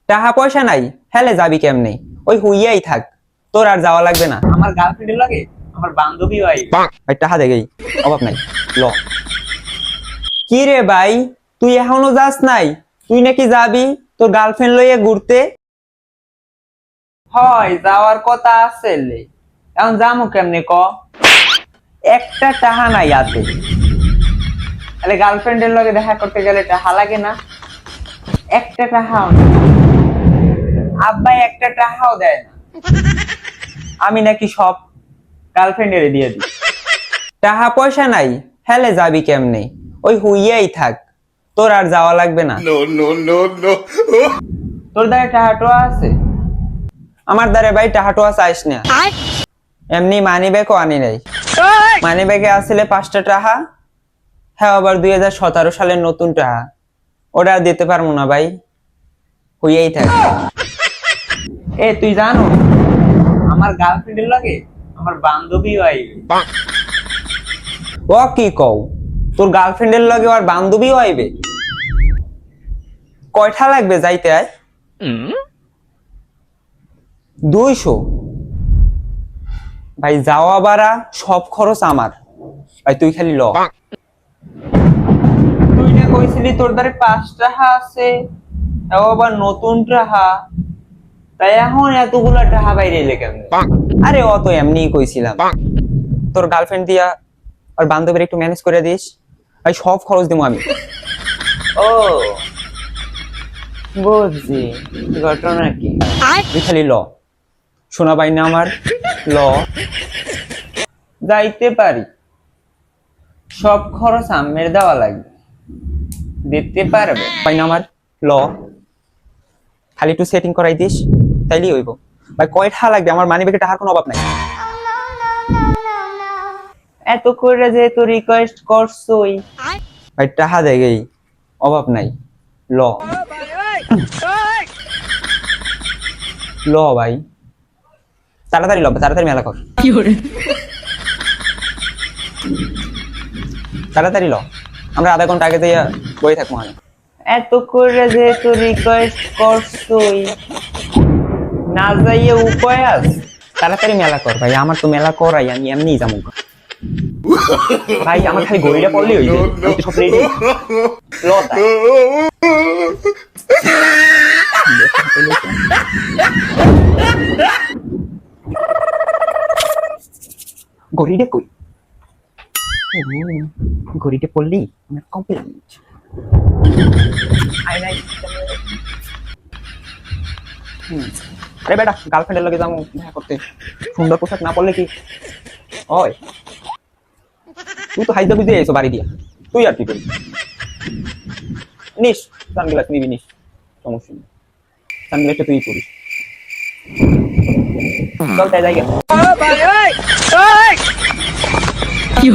টাকা পয়সা নাই, হেলে যাবি কেমনে? ওই হুইয়াই থাক, তোর আর যাওয়া লাগবে না। আমার গার্লফ্রেন্ডের লাগে আমার বান্ধবী ভাই। ভাই টাকা দেগেই, অভাব নাই, ল। কি রে ভাই, তুই এখনো যাস নাই? তুই নাকি যাবি তোর গার্লফ্রেন্ড লইয়া ঘুরতে? হয় যাওয়ার কথা আছে লে, এখন যামু কেমনে ক? একটা টাহা নাই হাতে। তাহলে গার্লফ্রেন্ডের লগে দেখা করতে গেলে টাহা লাগে না? একটা টাহাও না, আব্বাই একটা টাহাও দেয় না। আমি নাকি সব গার্লফ্রেন্ডের দিয়ে দিই। টাকা পয়সা নাই, হেলে যাবি কেমনে? ওই হুইয়াই থাক, তোর আর যাওয়া লাগবে না। তোর দ্বারা টাহাটোয়া আছে? আমার দ্বারে ভাই টাহাটোয়া চাইস না। এমনি মানি ব্যাগও আনি নাই। মানি ব্যাগে আসলে 5টা টাকা, হ্যাঁ আবার 2017 সালের নতুন টাকা, ওটা আর দিতে পারবো না ভাই, হইয়াই থাক। এ তুই জানো আমার গার্লফ্রেন্ডের লাগে আমার বান্ধবী ভাই। ও কি কও, তোর গার্লফ্রেন্ডের লগে আর বান্ধবীও আইবে? কয়টা লাগবে যাইতে? আয় 200? ভাই যাওয়া বাড়া সব খরচ আমার ভাই, তুই খালি ল। তুই না কইছিলি তোর দ্বারে 5 টাকা আছে, তাও আবার নতুন টাকা, তাই এখন এতগুলা টাকা বাইরে এলে কেমনে? আরে ও তো এমনিই কইছিলাম, তোর গার্লফ্রেন্ড দিয়া আর বান্ধবীর একটু ম্যানেজ করে দিস ভাই, সব খরচ দেবো আমি। ও বুঝছি ঘটনা কি। তুই খালি ল, শোনা ভাই না আমার, ল। যাইতে পারি, সব খরচ আমের দেওয়া লাগবে, দিতে পারবে? ভাই না আমার, ল। খালি একটু সেটিং করাই দিস, তাইলেই হইব ভাই। কয়টা লাগবে? আমার মানি ব্যাগে টাকার কোনো অভাব নাই। এত করে যেহেতু রিকোয়েস্ট করছই, ভাই টাকা দেগেই, অভাব নাই, ল। ল ভাই, তাড়াতাড়ি ল, তাড়াতাড়ি মেলা কর, তাড়াতাড়ি ল। আমরা আধা ঘন্টা আগে দিয়ে বই থাকবো। মানে এত করে যেহেতু রিকোয়েস্ট করছই, না যাইয়ে উপায় আছে? তাড়াতাড়ি মেলা কর ভাই, আমার তো মেলা করাই, আমি এমনি যাবো ভাই। আমার খালি গড়িটা পড়লেই হইবে, আমি তো সব রেডি। ল তাই। গড়িটা কই? গড়িটা পড়লি আমার কমপ্লিট। আই নাই। আরে বেটা, গার্লফ্রেন্ডের লগে যাবো দেখা করতে, সুন্দর পোশাক না পরলে কি হয়? তুই তো হাইজা বুঝে এসো বাড়ি দিয়া, তুই আর কি করবি? নিস সানগ্লাস, নিবি নিস, সমস্যা নেই, সানগ্লাসটা তুই করিস। চল তাই জায়গা। কি